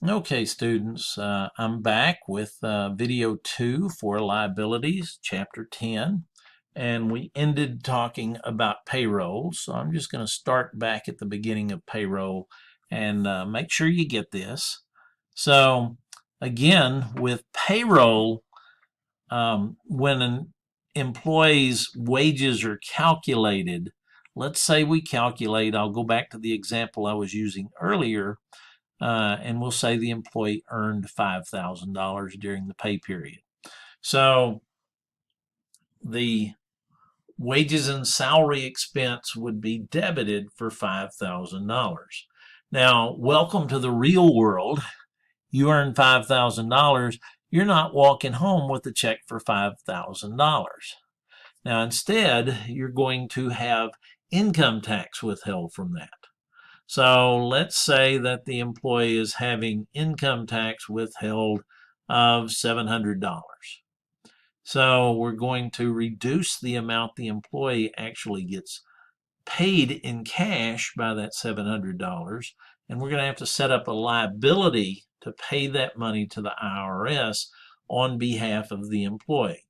Okay, students, I'm back with video 2 for liabilities, chapter 10, and we ended talking about payroll. So I'm just going to start back at the beginning of payroll and make sure you get this. So again, with payroll, when an employee's wages are calculated, let's say we calculate, I'll go back to the example I was using earlier, and we'll say the employee earned $5,000 during the pay period. So the wages and salary expense would be debited for $5,000. Now, welcome to the real world. You earn $5,000. You're not walking home with a check for $5,000. Now, instead, you're going to have income tax withheld from that. So let's say that the employee is having income tax withheld of $700. So we're going to reduce the amount the employee actually gets paid in cash by that $700, and we're going to have to set up a liability to pay that money to the IRS on behalf of the employee.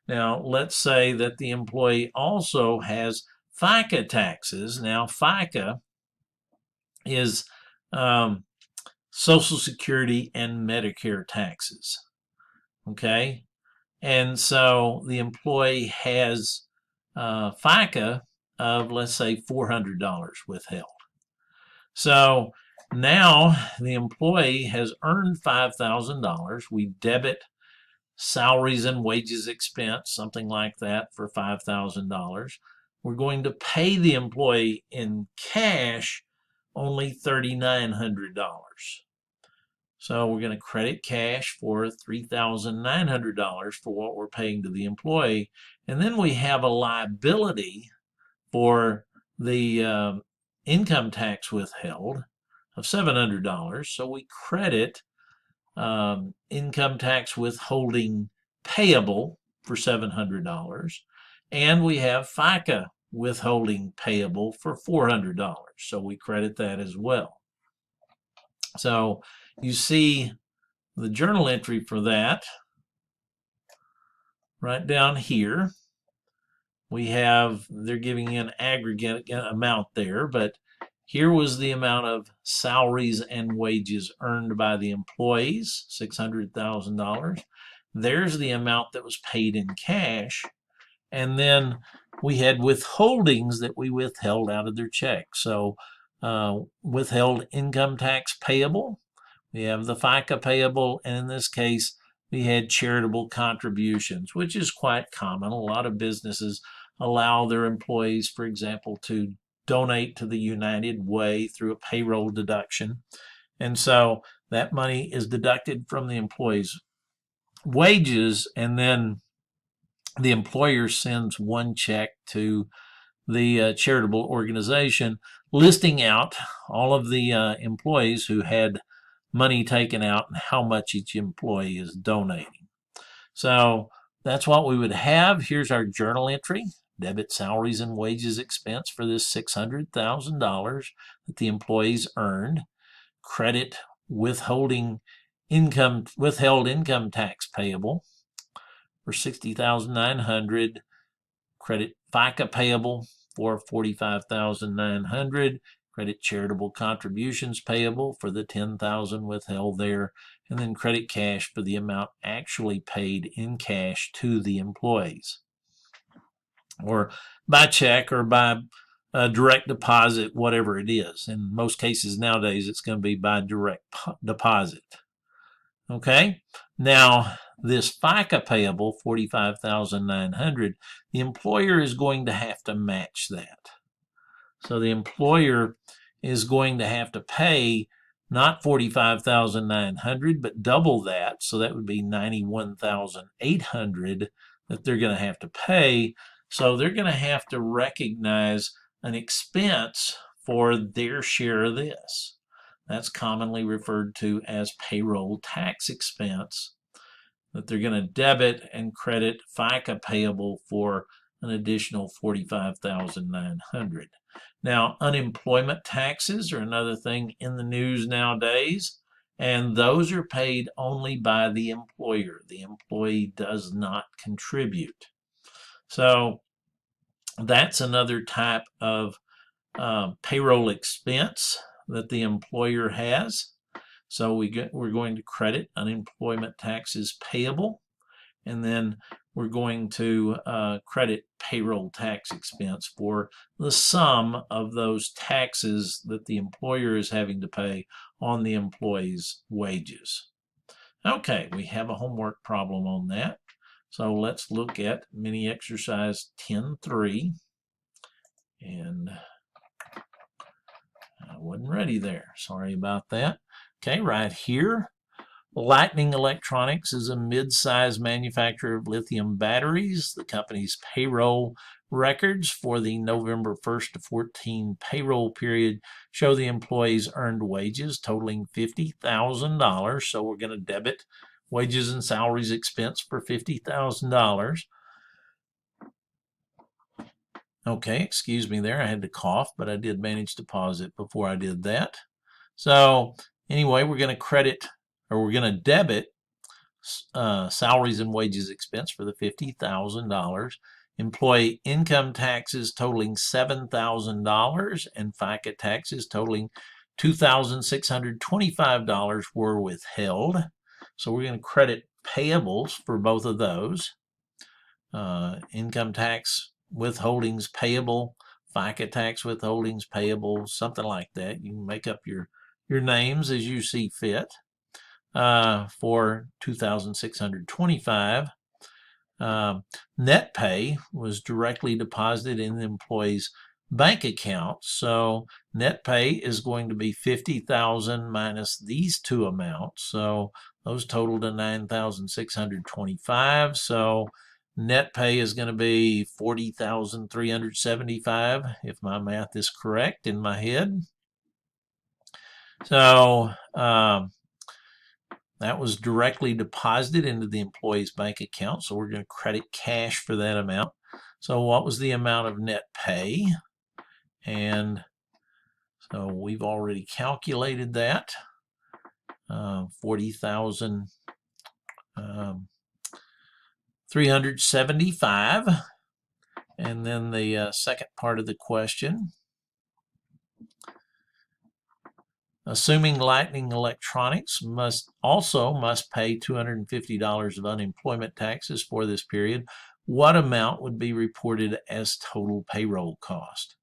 Now, let's say that the employee also has FICA taxes. Now, FICA is Social Security and Medicare taxes. Okay, and so the employee has FICA of, let's say, $400 withheld. So now the employee has earned $5,000. We debit salaries and wages expense, something like that, for $5,000. We're going to pay the employee in cash only $3,900. So we're going to credit cash for $3,900 for what we're paying to the employee. And then we have a liability for the income tax withheld of $700. So we credit income tax withholding payable for $700. And we have FICA withholding payable for $400. So we credit that as well. So you see the journal entry for that right down here. We have, they're giving you an aggregate amount there, but here was the amount of salaries and wages earned by the employees, $600,000. There's the amount that was paid in cash. And then we had withholdings that we withheld out of their check. So withheld income tax payable. We have the FICA payable, and in this case, we had charitable contributions, which is quite common. A lot of businesses allow their employees, for example, to donate to the United Way through a payroll deduction. And so that money is deducted from the employee's wages, and then the employer sends one check to the charitable organization listing out all of the employees who had money taken out and how much each employee is donating. So that's what we would have. Here's our journal entry. Debit salaries and wages expense for this $600,000 that the employees earned. Credit withheld income tax payable for $60,900. Credit FICA payable for $45,900. Credit charitable contributions payable for the $10,000 withheld there, and then credit cash for the amount actually paid in cash to the employees, or by check or by direct deposit, whatever it is. In most cases nowadays, it's going to be by direct deposit. Okay, now this FICA payable, $45,900, the employer is going to have to match that. So the employer is going to have to pay not $45,900, but double that. So that would be $91,800 that they're going to have to pay. So they're going to have to recognize an expense for their share of this. That's commonly referred to as payroll tax expense, that they're going to debit and credit FICA payable for an additional $45,900. Now, unemployment taxes are another thing in the news nowadays, and those are paid only by the employer. The employee does not contribute. So that's another type of payroll expense that the employer has. So we're going to credit unemployment taxes payable, and then we're going to credit payroll tax expense for the sum of those taxes that the employer is having to pay on the employee's wages. Okay, we have a homework problem on that. So let's look at mini exercise 10.3. And I wasn't ready there. Sorry about that. Okay, right here. Lightning Electronics is a mid-sized manufacturer of lithium batteries. The company's payroll records for the November 1st to 14 payroll period show the employees earned wages totaling $50,000. So we're going to debit wages and salaries expense for $50,000. Okay, excuse me there. I had to cough, but I did manage to pause it before I did that. So anyway, we're going to credit, or we're going to debit salaries and wages expense for the $50,000, employee income taxes totaling $7,000, and FICA taxes totaling $2,625 were withheld. So we're going to credit payables for both of those. Income tax withholdings payable, FICA tax withholdings payable, something like that. You can make up your names as you see fit. For $2,625. Net pay was directly deposited in the employee's bank account. So net pay is going to be $50,000 minus these two amounts. So those total to $9,625. So net pay is going to be $40,375 if my math is correct in my head. So that was directly deposited into the employee's bank account, so we're going to credit cash for that amount. So what was the amount of net pay? And so we've already calculated that. 40,375. And then the second part of the question. Assuming Lightning Electronics must pay $250 of unemployment taxes for this period, what amount would be reported as total payroll cost?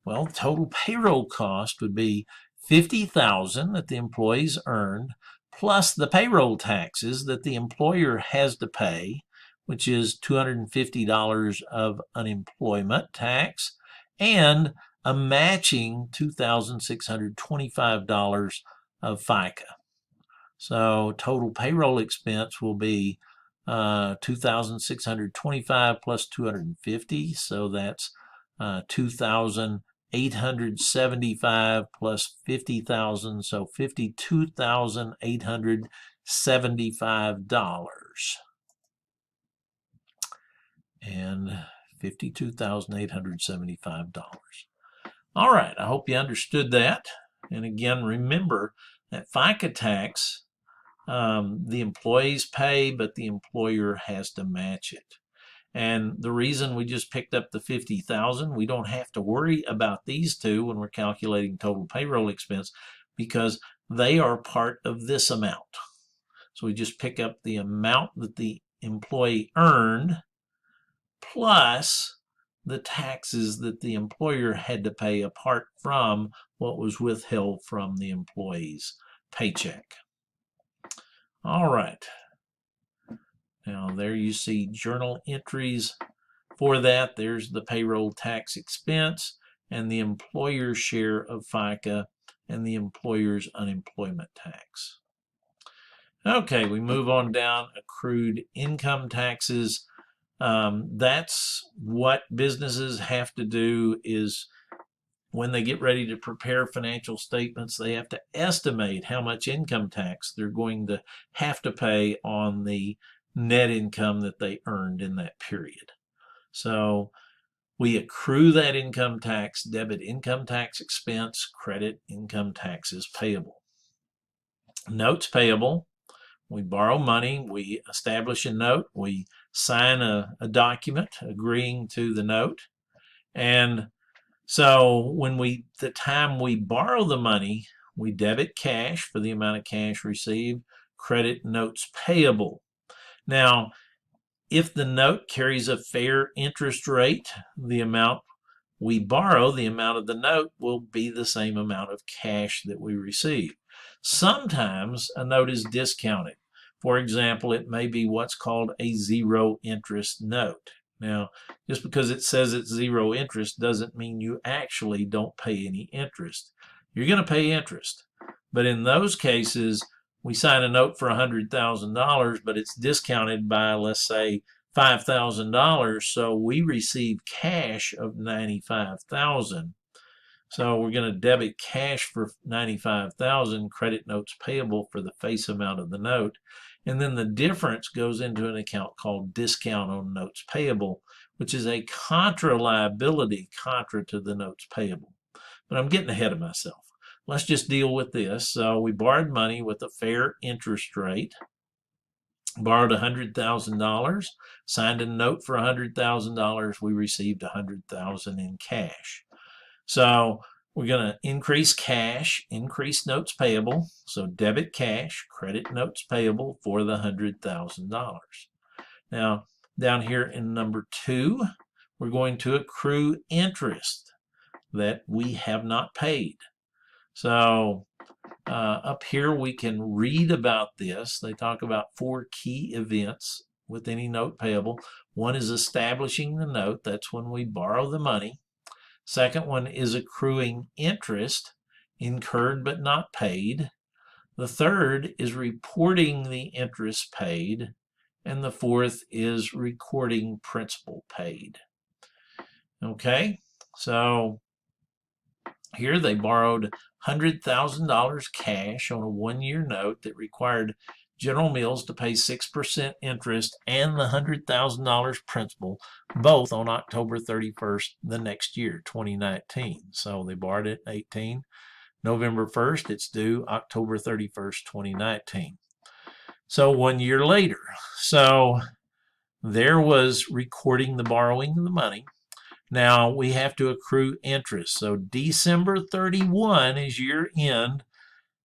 Well, total payroll cost would be $50,000 that the employees earned, plus the payroll taxes that the employer has to pay, which is $250 of unemployment tax, and a matching $2,625 of FICA. So total payroll expense will be $2,625 plus $250. So that's $2,875 plus $50,000. So $52,875. And $52,875. All right, I hope you understood that. And again, remember that FICA tax, the employees pay, but the employer has to match it. And the reason we just picked up the $50,000, we don't have to worry about these two when we're calculating total payroll expense because they are part of this amount. So we just pick up the amount that the employee earned plus the taxes that the employer had to pay apart from what was withheld from the employee's paycheck. All right. Now there you see journal entries for that. There's the payroll tax expense and the employer's share of FICA and the employer's unemployment tax. Okay, we move on down. Accrued income taxes. That's what businesses have to do is when they get ready to prepare financial statements, they have to estimate how much income tax they're going to have to pay on the net income that they earned in that period. So we accrue that income tax, debit income tax expense, credit income taxes payable. Notes payable. We borrow money, we establish a note, we sign a document agreeing to the note. And so the time we borrow the money, we debit cash for the amount of cash received, credit notes payable. Now, if the note carries a fair interest rate, the amount we borrow, the amount of the note will be the same amount of cash that we receive. Sometimes a note is discounted. For example, it may be what's called a zero interest note. Now, just because it says it's zero interest doesn't mean you actually don't pay any interest. You're going to pay interest. But in those cases, we sign a note for $100,000, but it's discounted by, let's say, $5,000, so we receive cash of $95,000. So we're going to debit cash for $95,000, credit notes payable for the face amount of the note, and then the difference goes into an account called discount on notes payable, which is a contra liability contra to the notes payable. But I'm getting ahead of myself. Let's just deal with this. So we borrowed money with a fair interest rate, borrowed $100,000, signed a note for $100,000. We received $100,000 in cash. So we're going to increase cash, increase notes payable. So debit cash, credit notes payable for the $100,000. Now, down here in number 2, we're going to accrue interest that we have not paid. So up here we can read about this. They talk about 4 key events with any note payable. One is establishing the note. That's when we borrow the money. Second one is accruing interest incurred but not paid. The third is reporting the interest paid. And the fourth is recording principal paid. Okay, so here they borrowed $100,000 cash on a 1-year note that required General Mills to pay 6% interest and the $100,000 principal, both on October 31st the next year, 2019. So they borrowed it in 18. November 1st, it's due October 31st, 2019. So 1 year later. So there was recording the borrowing of the money. Now we have to accrue interest. So December 31 is year end.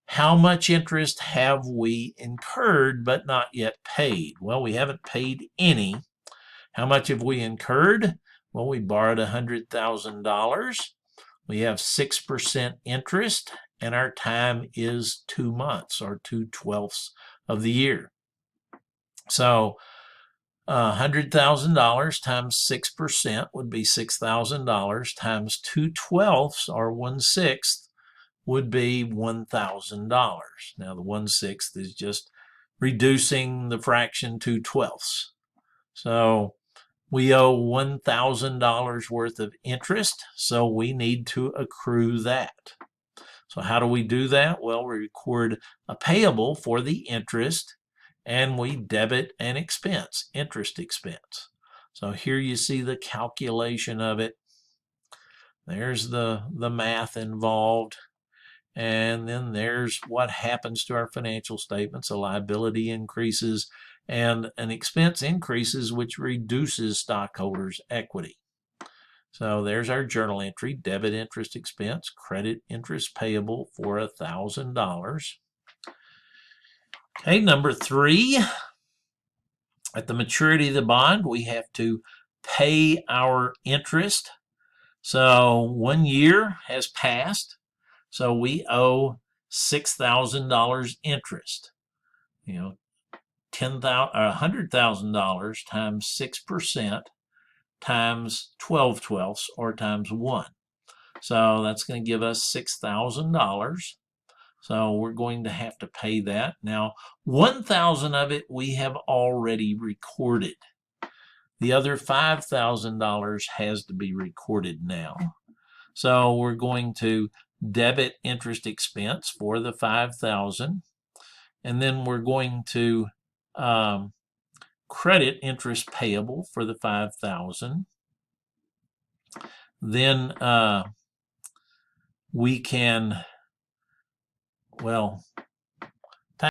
How much interest have we incurred but not yet paid? Well, we haven't paid any. How much have we incurred? Well, we borrowed $100,000. We have 6% interest, and our time is 2 months, or 2/12 of the year. So $100,000 times 6% would be $6,000 times 2/12 or 1/6 would be $1,000. Now the 1/6 is just reducing the fraction 2/12. So we owe $1,000 worth of interest, so we need to accrue that. So how do we do that? Well, we record a payable for the interest, and we debit an expense, interest expense. So here you see the calculation of it. There's the math involved. And then there's what happens to our financial statements. A liability increases and an expense increases, which reduces stockholders' equity. So there's our journal entry: debit interest expense, credit interest payable for $1,000. Okay, number 3, at the maturity of the bond, we have to pay our interest. So 1 year has passed, so we owe $6,000 interest. You know, $100,000 times 6% times 12/12 or times 1. So that's going to give us $6,000. So we're going to have to pay that. Now, 1,000 of it we have already recorded. The other $5,000 has to be recorded now. So we're going to debit interest expense for the $5,000, and then we're going to credit interest payable for the $5,000. Then we can, well,